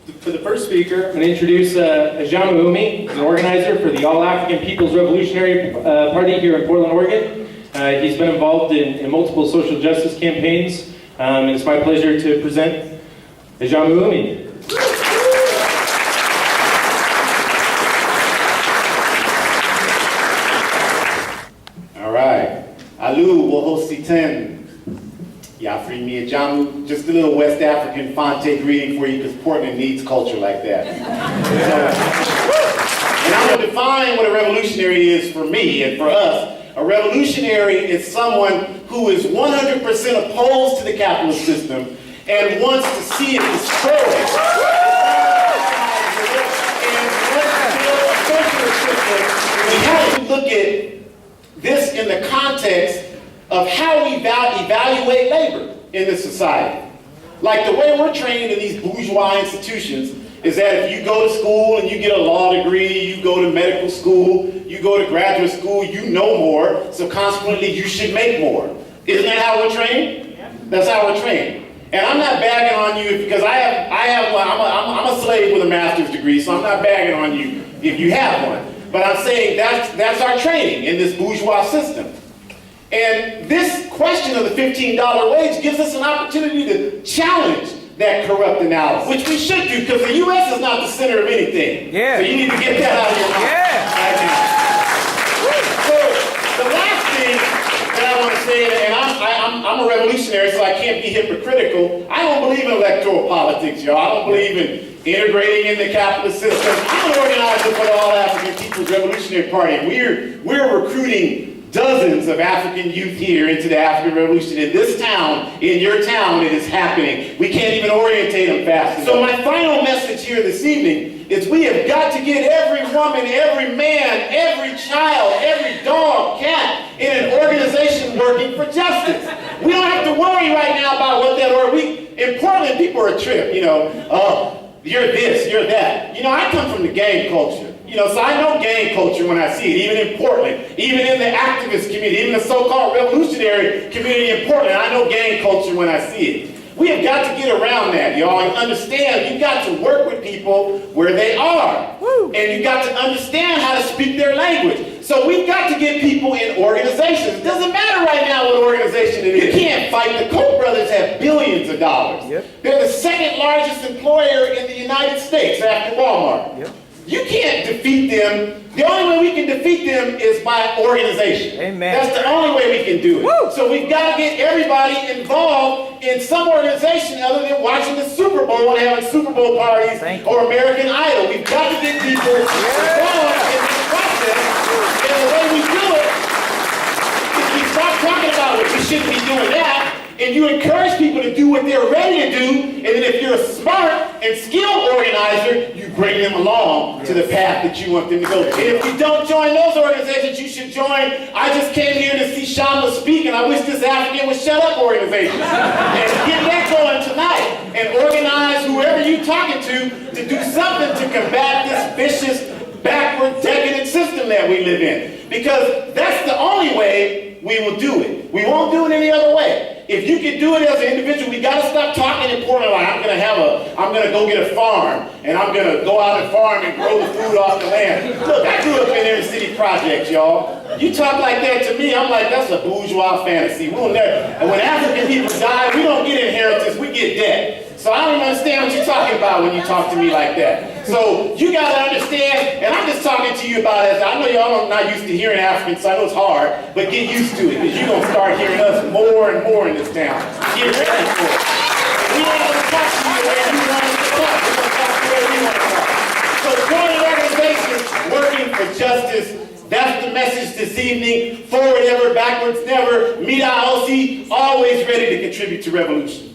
For the first speaker, I'm going to introduce Ahjamu Umi, an organizer for the All-African People's Revolutionary Party here in Portland, Oregon. He's been involved in multiple social justice campaigns, and it's my pleasure to present Ahjamu Umi. All right. Alu, Wohosi 10. Y'all free me Ahjamu. Just a little West African Fonte greeting for you because Portland needs culture like that. And I'm going to define what a revolutionary is for me and for us. A revolutionary is someone who is 100% opposed to the capitalist system and wants to see it destroyed. And wants to build a socialist system. We have to look at this in the context of how we evaluate labor in this society. Like the way we're trained in these bourgeois institutions is that if you go to school and you get a law degree, you go to medical school, you go to graduate school, you know more, so consequently you should make more. Isn't that how we're trained? Yeah. That's how we're trained. And I'm not bagging on you because I'm a slave with a master's degree, so I'm not bagging on you if you have one. But I'm saying that's our training in this bourgeois system. And this question of the $15 wage gives us an opportunity to challenge that corrupt analysis, which we should do because the U.S. is not the center of anything. Yeah. So you need to get that out of your mind. Yeah. So the last thing that I want to say, and I'm a revolutionary, so I can't be hypocritical. I don't believe in electoral politics, y'all. I don't believe in integrating in the capitalist system. I'm an organizer for the All-African People's Revolutionary Party. We're recruiting dozens of African youth here into the African Revolution. In this town, in your town, it is happening. We can't even orientate them fast enough. So my final message here this evening is we have got to get every woman, every man, every child, every dog, cat in an organization working for justice. We don't have to worry right now about what that in Portland, people are a trip, oh, you're this, you're that. I come from the gang culture. So I know gang culture when I see it, even in Portland, even in the activist community, even the so-called revolutionary community in Portland. I know gang culture when I see it. We have got to get around that, y'all, and understand you've got to work with people where they are. Woo. And you've got to understand how to speak their language. So we've got to get people in organizations. It doesn't matter right now what organization it is. You can't fight. The Koch brothers have billions of dollars. Yep. They're the second largest employer in the United States after Walmart. Yep. You can't defeat them. The only way we can defeat them is by organization. Amen. That's the only way we can do it. Woo! So we've got to get everybody involved in some organization other than watching the Super Bowl and having Super Bowl parties or American Idol. We've got to get people involved in this process. And the way we do it is we stop talking about it. We shouldn't be doing that. And you encourage people to do what they're ready to do, and then if you're a smart and skilled organizer, you bring them along to the path that you want them to go. And if you don't join those organizations, you should join I Just Came Here to See Shama Speak, and I Wish This African Would Shut Up organization. And get that going tonight, and organize whoever you're talking to do something to combat this vicious, backward, decadent system that we live in. Because that's the only way we will do it. We won't do it any other way. If you can do it as an individual, we got to stop talking in Portland like I'm going to go get a farm, and I'm going to go out and farm and grow the food off the land. Look, I grew up in inner city projects, y'all. You talk like that to me, I'm like, that's a bourgeois fantasy. We'll never. And when African people die, we don't get inheritance, we get debt. So I don't understand what you're talking about when you talk to me like that. So you got to understand, and I'm just talking to you about it. I know y'all are not used to hearing Africans, so I know it's hard, but get used to it, because you're going to start hearing us more and more in this town. Get ready for it. We ain't going to talk to you the way you want us to talk. We're going to talk the way we want to talk. So join an organization working for justice. That's the message this evening. Forward ever, backwards never. Mida Osi, always ready to contribute to revolution.